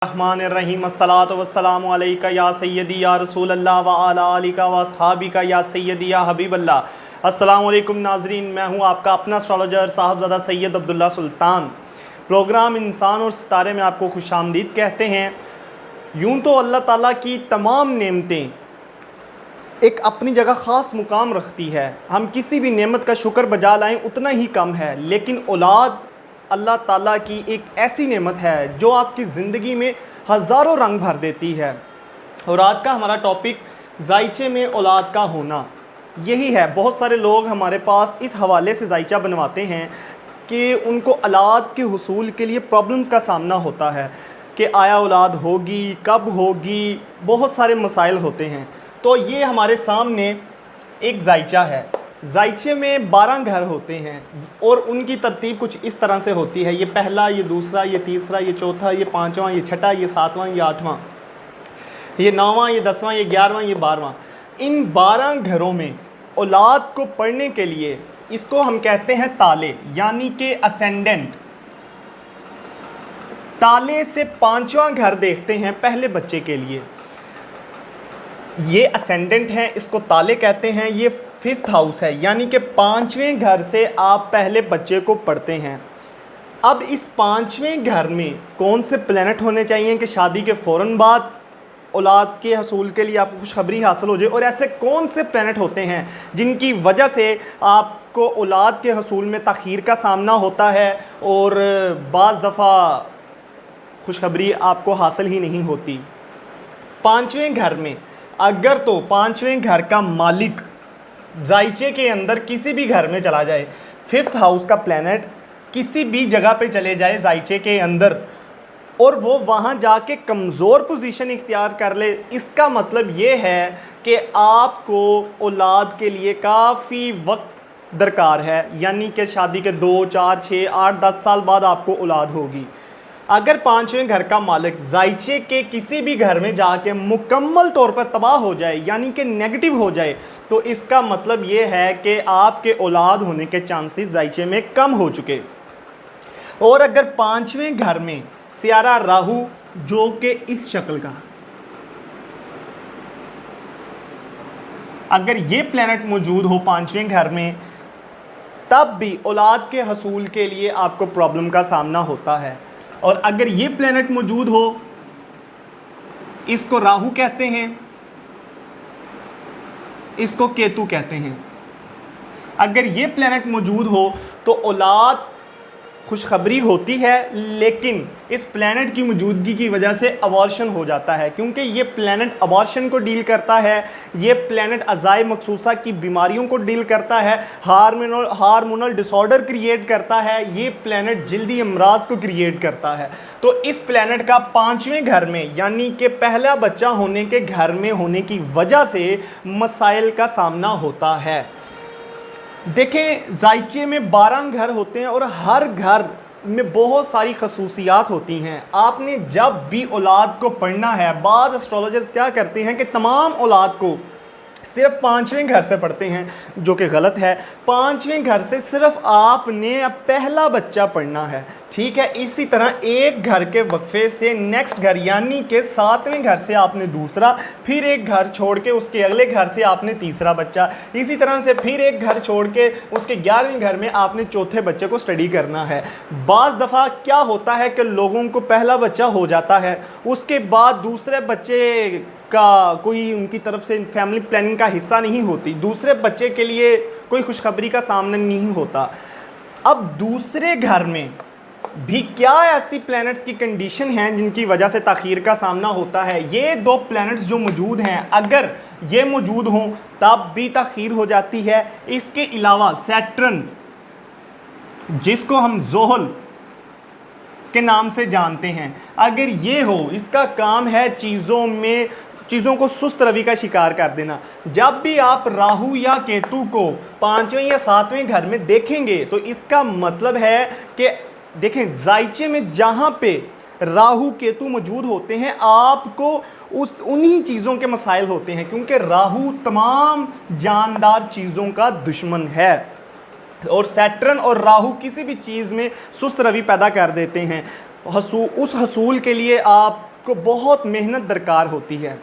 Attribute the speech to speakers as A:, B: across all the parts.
A: रहमान अस्सलातु वस्सलामु अलैका या सय्यदी या रसूल अल्लाह व अला आलिका व अस्हाबिका या सय्यदी या हबीब अल्लाह। अस्सलामु अलैकुम नाजरीन, मैं हूँ आपका अपना एस्ट्रोलॉजर साहबज़ादा सैयद अब्दुल्ला सुल्तान। प्रोग्राम इंसान और सितारे में आपको खुशामदीद कहते हैं। यूँ तो अल्लाह ताला की तमाम नेमतें एक अपनी जगह ख़ास मुकाम रखती है, हम किसी भी नेमत का शुक्र बजा लाएँ उतना ही कम है, लेकिन औलाद अल्लाह ताला की एक ऐसी नेमत है जो आपकी ज़िंदगी में हज़ारों रंग भर देती है। और आज का हमारा टॉपिक जायचे में औलाद का होना यही है। बहुत सारे लोग हमारे पास इस हवाले से जायचा बनवाते हैं कि उनको औलाद के हुसूल के लिए प्रॉब्लम्स का सामना होता है कि आया औलाद होगी, कब होगी, बहुत सारे मसाइल होते हैं। तो ये हमारे सामने एक जायचा है। जायचे में 12 घर होते हैं और उनकी तरतीब कुछ इस तरह से होती है। ये पहला, ये दूसरा, ये तीसरा, ये चौथा, ये पाँचवां, ये छठा, ये सातवां, ये आठवां, ये नौवां, ये 10वां, ये 11वां, ये 12वां। इन 12 घरों में औलाद को पढ़ने के लिए इसको हम कहते हैं ताले, यानी कि असेंडेंट। ताले से 5वां घर देखते हैं पहले बच्चे के लिए, ये असेंडेंट है, इसको ताले कहते हैं। ये 5th हाउस है, यानी कि 5वें घर से आप पहले बच्चे को पढ़ते हैं। अब इस 5वें घर में कौन से प्लैनेट होने चाहिए कि शादी के फ़ौरन बाद औलाद के हसूल के लिए आपको खुशखबरी हासिल हो जाए, और ऐसे कौन से प्लैनेट होते हैं जिनकी वजह से आपको औलाद के हसूल में तख़ीर का सामना होता है और बाज़ दफ़ा खुशखबरी आपको हासिल ही नहीं होती। 5वें घर में अगर तो 5वें घर का मालिक जायचे के अंदर किसी भी घर में चला जाए, 5th हाउस का प्लैनेट किसी भी जगह पे चले जाए जायचे के अंदर और वो वहाँ जाके कमज़ोर पोजीशन इख्तियार कर ले, इसका मतलब ये है कि आपको औलाद के लिए काफ़ी वक्त दरकार है, यानी कि शादी के 2, 4, 6, 8, 10 साल बाद आपको औलाद होगी। अगर 5वें घर का मालिक जायचे के किसी भी घर में जाके मुकम्मल तौर पर तबाह हो जाए, यानी कि नेगेटिव हो जाए, तो इसका मतलब ये है कि आपके औलाद होने के चांसेस जायचे में कम हो चुके। और अगर 5वें घर में सियारा राहु, जो कि इस शक्ल का, अगर ये प्लैनेट मौजूद हो 5वें घर में, तब भी औलाद के हसूल के लिए आपको प्रॉब्लम का सामना होता है। और अगर ये प्लैनेट मौजूद हो, इसको राहु कहते हैं, इसको केतु कहते हैं। अगर ये प्लैनेट मौजूद हो तो औलाद खुशखबरी होती है, लेकिन इस प्लैनेट की मौजूदगी की वजह से अबॉर्शन हो जाता है, क्योंकि ये प्लैनेट अबॉर्शन को डील करता है। ये प्लैनेट अज़ाय मखसूसा की बीमारियों को डील करता है, हार्मोनल डिसऑर्डर क्रिएट करता है, ये प्लैनेट जल्दी अमराज को क्रिएट करता है। तो इस प्लैनेट का 5वें घर में, यानी कि पहला बच्चा होने के घर में होने की वजह से मसाइल का सामना होता है। देखें, जायचे में 12 घर होते हैं और हर घर में बहुत सारी खसूसियात होती हैं। आपने जब भी औलाद को पढ़ना है, बाज़ एस्ट्रोलॉजर्स क्या करते हैं कि तमाम औलाद को सिर्फ 5वें घर से पढ़ते हैं, जो कि गलत है। 5वें घर से सिर्फ आपने पहला बच्चा पढ़ना है, ठीक है। इसी तरह एक घर के वक्फे से नेक्स्ट घर, यानी कि 7वें घर से आपने दूसरा, फिर एक घर छोड़ के उसके अगले घर से आपने तीसरा बच्चा, इसी तरह से फिर एक घर छोड़ के उसके 11वें घर में आपने चौथे बच्चे को स्टडी करना है। बाज़ दफ़ा क्या होता है कि लोगों को पहला बच्चा हो जाता है, उसके बाद दूसरे बच्चे का कोई उनकी तरफ से फैमिली प्लानिंग का हिस्सा नहीं होती, दूसरे बच्चे के लिए कोई खुशखबरी का सामना नहीं होता। अब दूसरे घर में भी क्या ऐसी प्लैनेट्स की कंडीशन हैं जिनकी वजह से ताख़ीर का सामना होता है? ये 2 प्लैनेट्स जो मौजूद हैं, अगर ये मौजूद हों तब भी ताख़ीर हो जाती है। इसके अलावा सैटर्न, जिसको हम जोहल के नाम से जानते हैं, अगर ये हो, इसका काम है चीज़ों को सुस्त रवि का शिकार कर देना। जब भी आप राहु या केतु को 5वें या 7वें घर में देखेंगे तो इसका मतलब है कि देखें, जायचे में जहाँ पे राहु केतु मौजूद होते हैं, आपको उन्हीं चीज़ों के मसाइल होते हैं, क्योंकि राहु तमाम जानदार चीज़ों का दुश्मन है और सैटर्न और राहु किसी भी चीज़ में सुस्त रवि पैदा कर देते हैं। उस हसूल के लिए आप को बहुत मेहनत दरकार होती है,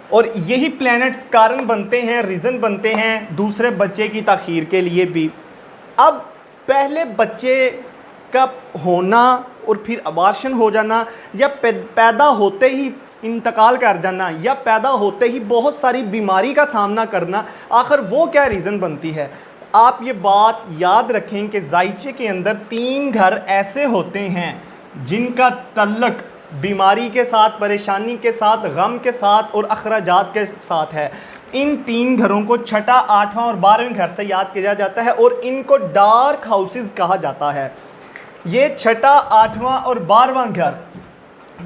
A: और यही प्लैनेट्स कारण बनते हैं, रीज़न बनते हैं दूसरे बच्चे की ताख़ीर के लिए भी। अब पहले बच्चे का होना और फिर अबार्शन हो जाना, या पैदा होते ही इंतकाल कर जाना, या पैदा होते ही बहुत सारी बीमारी का सामना करना, आखिर वो क्या रीज़न बनती है? आप ये बात याद रखें कि जायचे के अंदर 3 घर ऐसे होते हैं जिनका तल्लुक़ बीमारी के साथ, परेशानी के साथ, गम के साथ और अखराजात के साथ है। इन 3 घरों को छठा, 8वां और 12वें घर से याद किया जाता है और इनको डार्क हाउसेस कहा जाता है। ये छठा, 8वां और 12वां घर,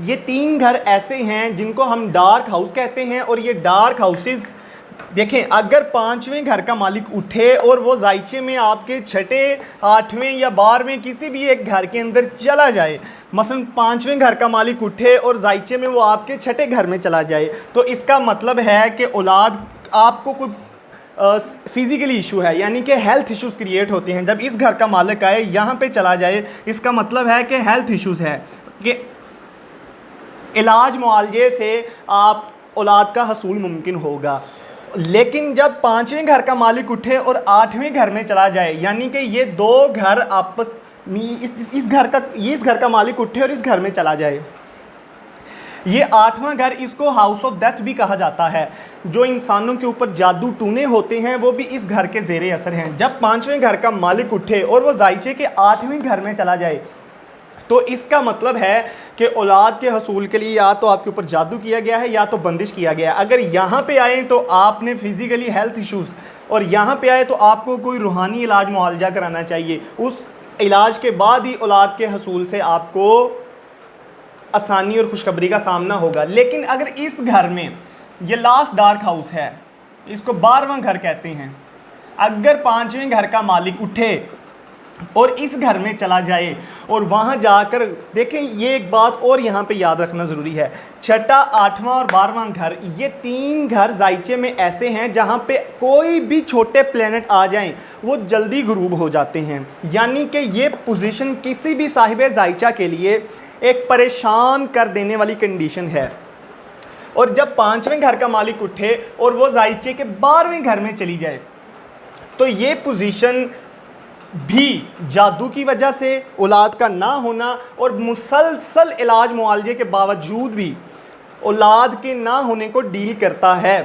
A: ये 3 घर ऐसे हैं जिनको हम डार्क हाउस कहते हैं। और ये डार्क हाउसेस देखें, अगर 5वें घर का मालिक उठे और वो जायचे में आपके छठे, 8वें या 12वें किसी भी एक घर के अंदर चला जाए, मसलन 5वें घर का मालिक उठे और जायचे में वो आपके छठे घर में चला जाए, तो इसका मतलब है कि औलाद आपको कोई फिज़िकली इशू है, यानी कि हेल्थ इश्यूज़ क्रिएट होते हैं। जब इस घर का मालिक आए यहाँ पे चला जाए, इसका मतलब है कि हेल्थ इश्यूज़ है, कि इलाज मुआलजे से आप औलाद का हसूल मुमकिन होगा। लेकिन जब 5वें घर का मालिक उठे और 8वें घर में चला जाए, यानी कि ये 2 घर आपस में, इस घर का मालिक उठे और इस घर में चला जाए, ये 8वां घर, इसको हाउस ऑफ डेथ भी कहा जाता है। जो इंसानों के ऊपर जादू टूने होते हैं वो भी इस घर के ज़ेरे असर हैं। जब 5वें घर का मालिक उठे और वो जायचे के 8वें घर में चला जाए, तो इसका मतलब है कि औलाद के हसूल के लिए या तो आपके ऊपर जादू किया गया है या तो बंदिश किया गया है। अगर यहाँ पे आए तो आपने फिज़िकली हेल्थ इश्यूज़, और यहाँ पे आए तो आपको कोई रूहानी इलाज मुआलजा कराना चाहिए। उस इलाज के बाद ही औलाद के हसूल से आपको आसानी और खुशखबरी का सामना होगा। लेकिन अगर इस घर में, ये लास्ट डार्क हाउस है, इसको 12वां घर कहते हैं, अगर 5वें घर का मालिक उठे और इस घर में चला जाए और वहाँ जाकर देखें, ये एक बात और यहाँ पे याद रखना ज़रूरी है, छठा, 8वां और 12वां घर, ये 3 घर जायचे में ऐसे हैं जहाँ पे कोई भी छोटे प्लेनेट आ जाएं वो जल्दी गुरूब हो जाते हैं। यानी कि ये पोजीशन किसी भी साहिब जायचा के लिए एक परेशान कर देने वाली कंडीशन है। और जब 5वें घर का मालिक उठे और वो जायचे के 12वें घर में चली जाए, तो ये पोजीशन भी जादू की वजह से, औलाद का ना होना और मुसलसल इलाज मुआलजे के बावजूद भी औलाद के ना होने को डील करता है।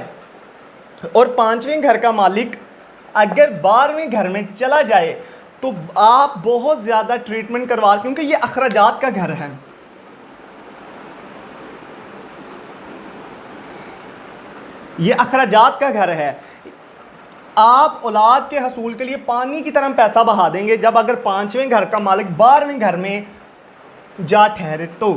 A: और 5वें घर का मालिक अगर 12वें घर में चला जाए तो आप बहुत ज़्यादा ट्रीटमेंट करवा, क्योंकि ये अखराजात का घर है। ये अखराजात का घर है। आप औलाद के हसूल के लिए पानी की तरह पैसा बहा देंगे जब अगर 5वें घर का मालिक 12वें घर में जा ठहरे तो।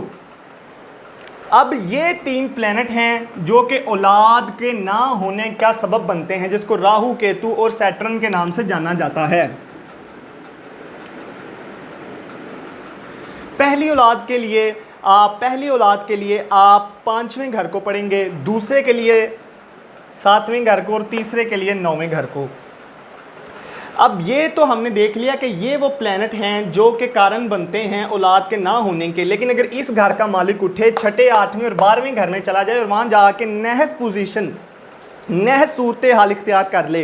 A: अब ये 3 प्लेनेट हैं जो कि औलाद के ना होने का सबब बनते हैं, जिसको राहु, केतु और सैटर्न के नाम से जाना जाता है। पहली औलाद के लिए आप 5वें घर को पढ़ेंगे, दूसरे के लिए 7वें घर को और तीसरे के लिए 9वें घर को। अब ये तो हमने देख लिया कि ये वो प्लैनेट हैं जो के कारण बनते हैं औलाद के ना होने के। लेकिन अगर इस घर का मालिक उठे, छठे, 8वें और 12वें घर में चला जाए और वहाँ जाके नहस पोजीशन, नहस सूरत हाल इख्तियार कर ले,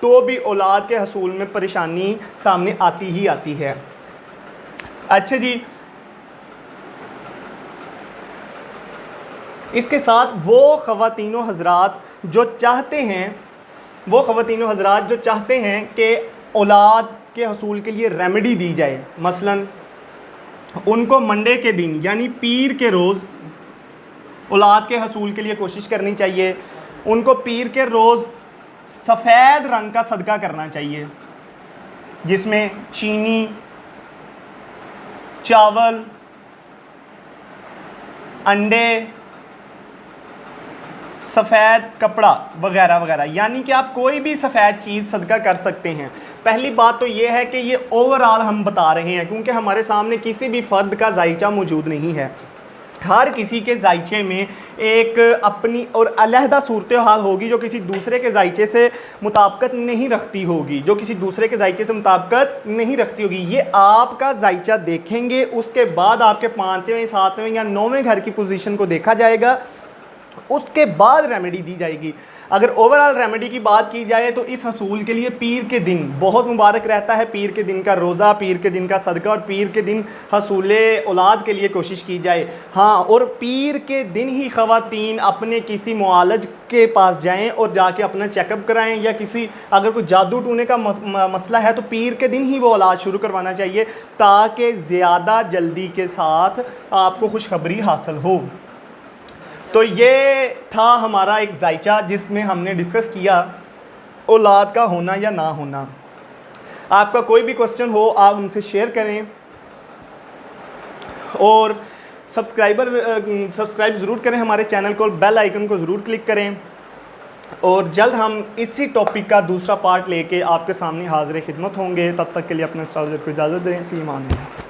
A: तो भी औलाद के हसूल में परेशानी सामने आती ही आती है। अच्छा जी, इसके साथ वो ख़वातीनो हज़रात जो चाहते हैं कि औलाद के हसूल के लिए रेमेडी दी जाए, मसलन उनको मंडे के दिन यानी पीर के रोज़ औलाद के हसूल के लिए कोशिश करनी चाहिए। उनको पीर के रोज़ सफ़ेद रंग का सदका करना चाहिए, जिसमें चीनी, चावल, अंडे, सफ़ेद कपड़ा वगैरह वगैरह, यानी कि आप कोई भी सफ़ेद चीज़ सदका कर सकते हैं। पहली बात तो ये है कि ये ओवरऑल हम बता रहे हैं, क्योंकि हमारे सामने किसी भी फ़र्द का जायचा मौजूद नहीं है। हर किसी के जायचे में एक अपनी और अलहदा सूरत हाल होगी जो किसी दूसरे के जायचे से मुताबिकत नहीं रखती होगी, जो किसी दूसरे के जायचे से मुताबिकत नहीं रखती होगी। ये आपका जायचा देखेंगे, उसके बाद आपके 5वें 7वें या 9वें घर की पोजीशन को देखा जाएगा, उसके बाद रेमेडी दी जाएगी। अगर ओवरऑल रेमेडी की बात की जाए तो इस हसूल के लिए पीर के दिन बहुत मुबारक रहता है। पीर के दिन का रोज़ा, पीर के दिन का सदका और पीर के दिन हसूल औलाद के लिए कोशिश की जाए। हाँ, और पीर के दिन ही ख़वातीन अपने किसी मुआलज के पास जाएं और जाके अपना चेकअप कराएं, या किसी अगर कोई जादू टूने का मसला है तो पीर के दिन ही वो इलाज शुरू करवाना चाहिए, ताकि ज़्यादा जल्दी के साथ आपको खुशखबरी हासिल हो। तो ये था हमारा एक जायचा जिसमें हमने डिस्कस किया औलाद का होना या ना होना। आपका कोई भी क्वेश्चन हो आप हमसे शेयर करें और सब्सक्राइब ज़रूर करें हमारे चैनल को, बेल आइकन को ज़रूर क्लिक करें। और जल्द हम इसी टॉपिक का दूसरा पार्ट लेके आपके सामने हाज़िर खिदमत होंगे। तब तक के लिए अपने उस्ताद को इजाज़त दें। फ़ी अमान अल्लाह।